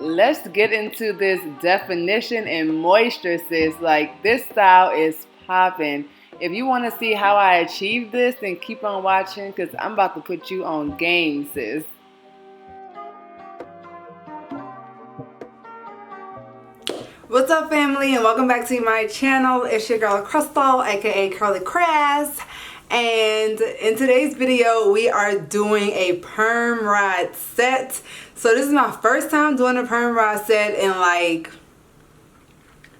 let's get into this definition and moisture, sis. Like, this style is popping. If you want to see how I achieved this, then keep on watching because I'm about to put you on game, sis. What's up, family, and welcome back to my channel. It's your girl Crystal, aka CurlieCrys, and in today's video we are doing a perm rod set. So this is my first time doing a perm rod set in like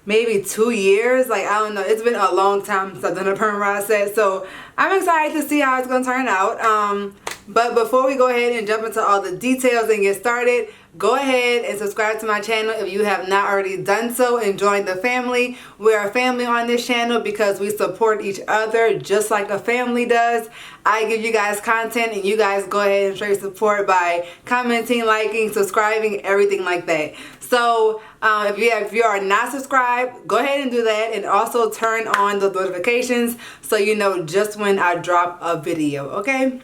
maybe 2 years. Like, I don't know, it's been a long time since I've done a perm rod set, so I'm excited to see how it's gonna turn out. But before we go ahead and jump into all the details and get started, go ahead and subscribe to my channel if you have not already done so, and join the family. We are a family on this channel because we support each other just like a family does. I give you guys content and you guys go ahead and show your support by commenting, liking, subscribing, everything like that. So if you are not subscribed, go ahead and do that, and also turn on the notifications so you know just when I drop a video, okay?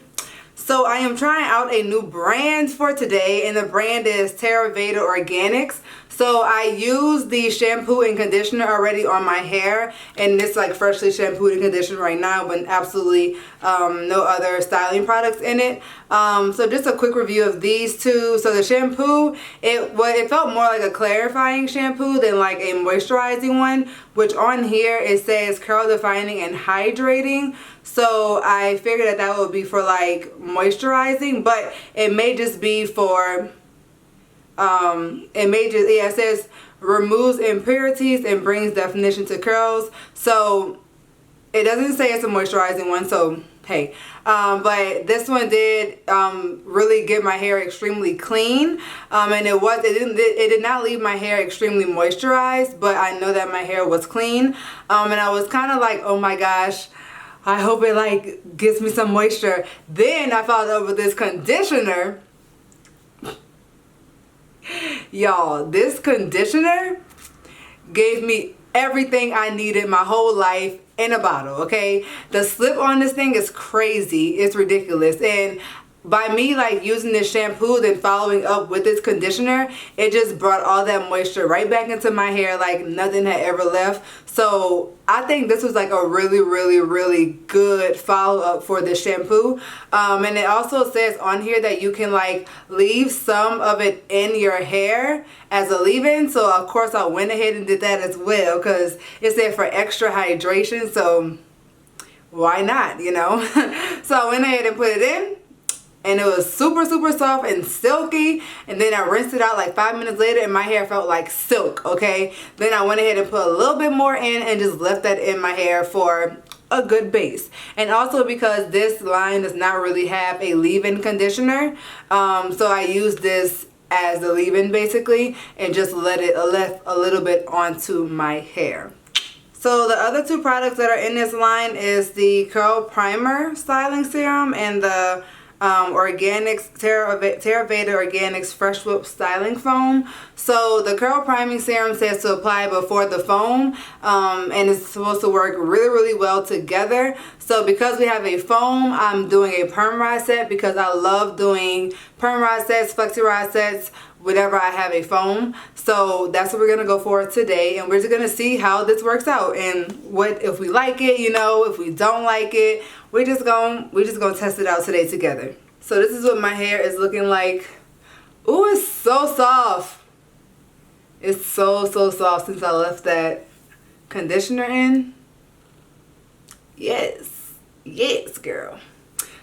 So I am trying out a new brand for today, and the brand is Terra Veda Organix. So I use the shampoo and conditioner already on my hair, and it's like freshly shampooed and conditioned right now, but absolutely no other styling products in it. So just a quick review of these two. So the shampoo, it felt more like a clarifying shampoo than like a moisturizing one, which on here it says curl defining and hydrating. So I figured that would be for like moisturizing, but it may just be for it says removes impurities and brings definition to curls. So it doesn't say it's a moisturizing one, so hey. But this one did really get my hair extremely clean, and it did not leave my hair extremely moisturized, but I know that my hair was clean, and I was kind of like, oh my gosh, I hope it like gets me some moisture. Then I followed up with this conditioner. Y'all, this conditioner gave me everything I needed my whole life in a bottle, okay? The slip on this thing is crazy. It's ridiculous. And by me like using this shampoo then following up with this conditioner, it just brought all that moisture right back into my hair like nothing had ever left. So I think this was like a really good follow-up for the shampoo. And it also says on here that you can like leave some of it in your hair as a leave-in. So of course I went ahead and did that as well because it said for extra hydration, so why not, you know? So I went ahead and put it in, and it was super soft and silky, and then I rinsed it out like 5 minutes later and my hair felt like silk, okay? Then I went ahead and put a little bit more in and just left that in my hair for a good base. And also because this line does not really have a leave-in conditioner, so I used this as the leave-in basically and just left a little bit onto my hair. So the other two products that are in this line is the Curl Primer Styling Serum and the Terra Veda Organix Fresh Whip Styling Foam. So the curl priming serum says to apply before the foam, and it's supposed to work really well together. So because we have a foam, I'm doing a perm rod set because I love doing perm rod sets, flexi rod sets, whenever I have a foam. So that's what we're gonna go for today, and we're just gonna see how this works out and what if we like it, you know, if we don't like it. We're just gonna test it out today together. So this is what my hair is looking like. Ooh, it's so soft. It's so soft since I left that conditioner in. Yes girl.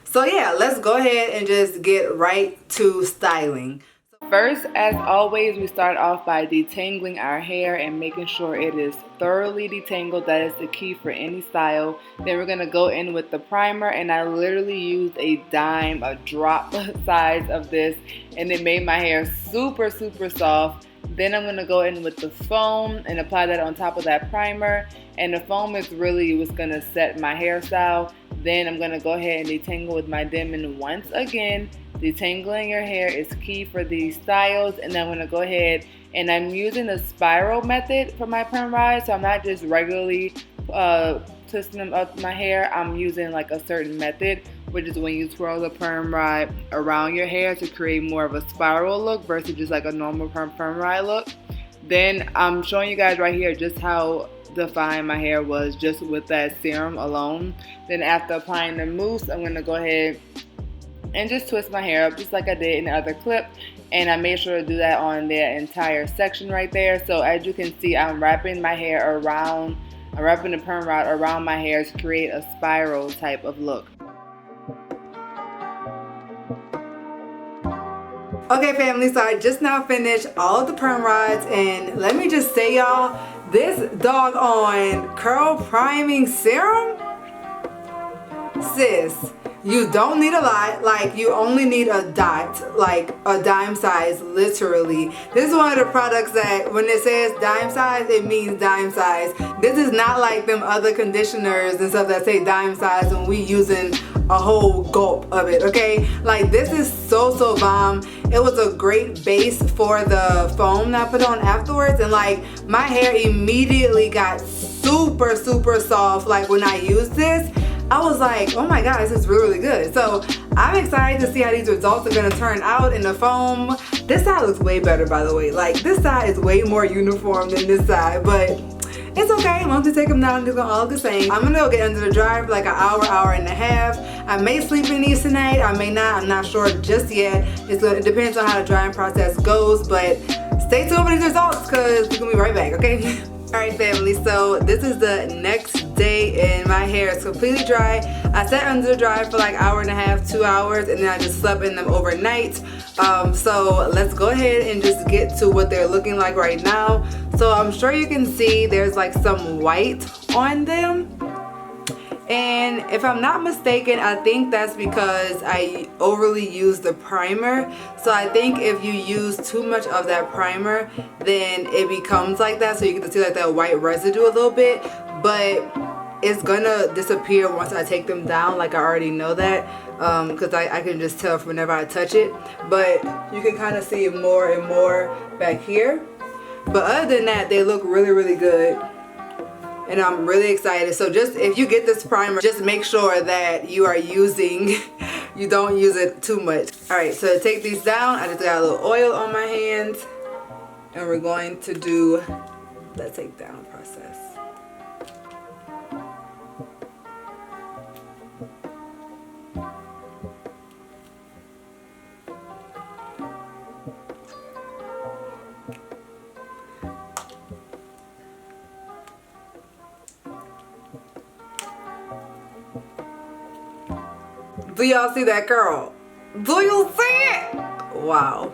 So yeah, let's go ahead and just get right to styling. First, as always, we start off by detangling our hair and making sure it is thoroughly detangled. That is the key for any style. Then we're going to go in with the primer, and I literally used a dime, a drop size of this, and it made my hair super soft. Then I'm going to go in with the foam and apply that on top of that primer, and the foam is really what's going to set my hairstyle. Then I'm going to go ahead and detangle with my Denman once again. Detangling your hair is key for these styles, and then I'm going to go ahead and I'm using the spiral method for my perm rod, so I'm not just regularly twisting them up my hair. I'm using like a certain method which is when you twirl the perm rod around your hair to create more of a spiral look versus just like a normal perm rod look. Then I'm showing you guys right here just how defined my hair was just with that serum alone. Then after applying the mousse, I'm going to go ahead and just twist my hair up just like I did in the other clip, and I made sure to do that on the entire section right there. So as you can see, I'm wrapping my hair around, I'm wrapping the perm rod around my hair to create a spiral type of look. Okay family, so I just now finished all of the perm rods, and let me just say y'all, this doggone curl priming serum, sis, you don't need a lot. Like, you only need a dot, like a dime size, literally. This is one of the products that when it says dime size, it means dime size. This is not like them other conditioners and stuff that say dime size and we using a whole gulp of it, okay? Like, this is so bomb. It was a great base for the foam that I put on afterwards, and like my hair immediately got super soft. Like when I used this, I was like, oh my god, this is really good. So I'm excited to see how these results are gonna turn out in the foam. This side looks way better, by the way. Like, this side is way more uniform than this side, but it's okay. Once we take them down, they're gonna all look the same. I'm gonna go get under the dryer for like an hour and a half. I may sleep in these tonight, I may not, I'm not sure just yet. It depends on how the drying process goes, but stay tuned for these results because we're gonna be right back, okay? Alright family, so this is the next day and my hair is completely dry. I sat under the dryer for like an hour and a half, 2 hours, and then I just slept in them overnight. So let's go ahead and just get to what they're looking like right now. So I'm sure you can see there's like some white on them. And if I'm not mistaken, I think that's because I overly used the primer. So I think if you use too much of that primer, then it becomes like that. So you get to see like that white residue a little bit, but it's gonna disappear once I take them down. Like, I already know that because I can just tell from whenever I touch it. But you can kind of see more and more back here. But other than that, they look really good. And I'm really excited. So just, if you get this primer, just make sure that you are using, you don't use it too much. Alright, so to take these down, I just got a little oil on my hands. And we're going to do the takedown process. Do y'all see that curl? Do you see it? Wow.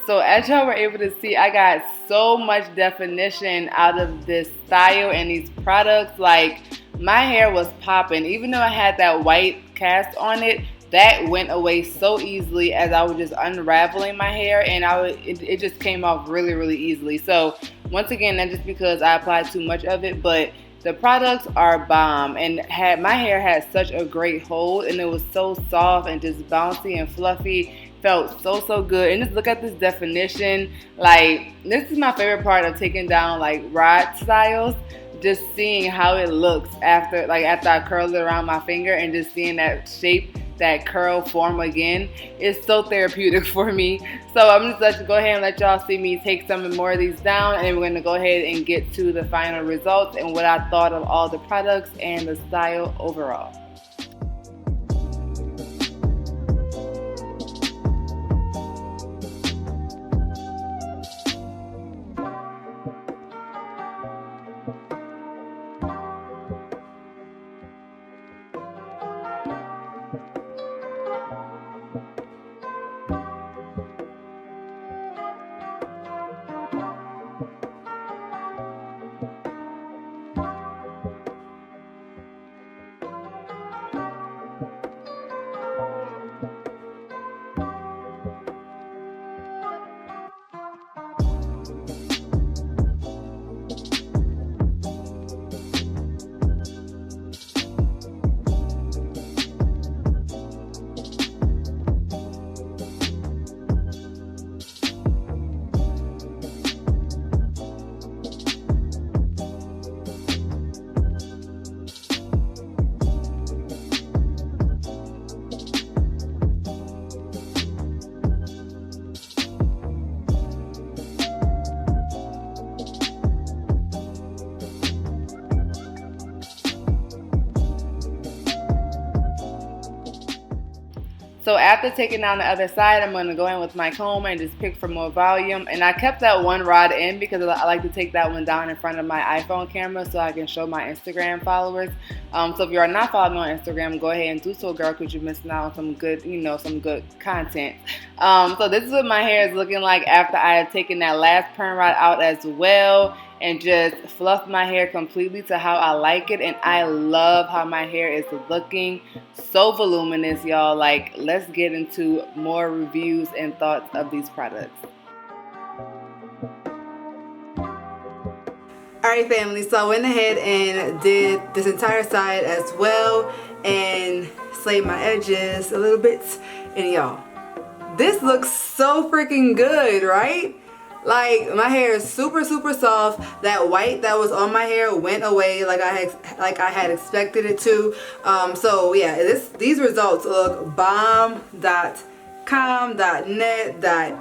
So as y'all were able to see, I got so much definition out of this style and these products. Like, my hair was popping. Even though I had that white cast on it, that went away so easily as I was just unraveling my hair, and it just came off really easily. So once again, that's just because I applied too much of it, but the products are bomb, and my hair had such a great hold, and it was so soft and just bouncy and fluffy. Felt so good. And just look at this definition. Like, this is my favorite part of taking down like rod styles, just seeing how it looks after I curl it around my finger and just seeing that shape, that curl form again. It's so therapeutic for me. So I'm just going to go ahead and let y'all see me take some more of these down, and we're going to go ahead and get to the final results and what I thought of all the products and the style overall. So after taking down the other side, I'm going to go in with my comb and just pick for more volume. And I kept that one rod in because I like to take that one down in front of my iPhone camera so I can show my Instagram followers. So if you are not following me on Instagram, go ahead and do so, girl, because you're missing out on some good, some good content. So this is what my hair is looking like after I have taken that last perm rod out as well, and just fluff my hair completely to how I like it. And I love how my hair is looking. So voluminous, y'all. Like, let's get into more reviews and thoughts of these products. Alright, family, so I went ahead and did this entire side as well and slayed my edges a little bit. And y'all, this looks so freaking good, right? Like, my hair is super soft. That white that was on my hair went away like I had expected it to. So yeah, these results look bomb.com.net.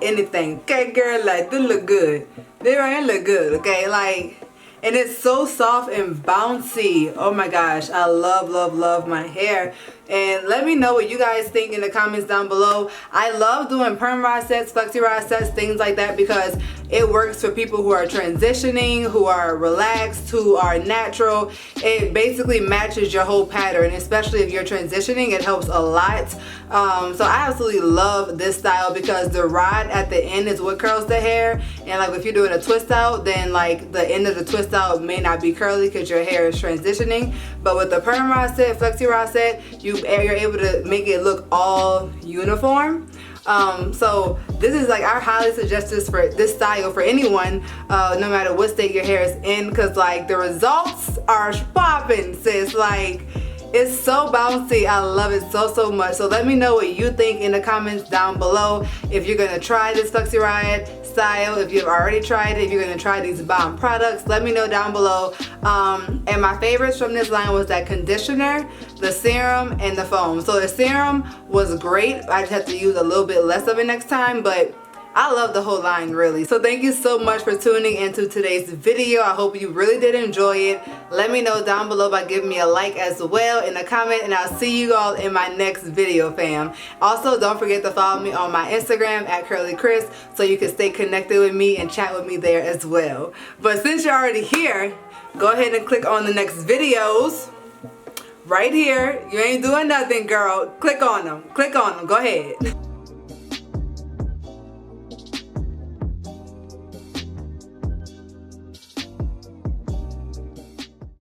anything. Okay, girl, like, they look good. They right look good, okay? Like, and it's so soft and bouncy. Oh my gosh, I love my hair. And let me know what you guys think in the comments down below. I love doing perm rod sets, flexi rod sets, things like that, because it works for people who are transitioning, who are relaxed, who are natural. It basically matches your whole pattern, especially if you're transitioning. It helps a lot. So I absolutely love this style because the rod at the end is what curls the hair. And like if you're doing a twist out, then like the end of the twist out may not be curly because your hair is transitioning. But with the perm rod set, flexi rod set, you're able to make it look all uniform. So this is like, I highly suggest this style for anyone, no matter what state your hair is in, because like the results are popping, sis. Like, it's so bouncy. I love it so much. So let me know what you think in the comments down below. If you're gonna try this flexi rod style, if you've already tried it, if you're gonna try these bomb products, let me know down below. And my favorites from this line was that conditioner, the serum, and the foam. So the serum was great. I just have to use a little bit less of it next time, but I love the whole line, really. So thank you so much for tuning into today's video. I hope you really did enjoy it. Let me know down below by giving me a like as well in a comment, and I'll see you all in my next video, fam. Also, don't forget to follow me on my Instagram at CurlieCrys so you can stay connected with me and chat with me there as well. But since you're already here, go ahead and click on the next videos right here. You ain't doing nothing, girl. Click on them. Click on them. Go ahead.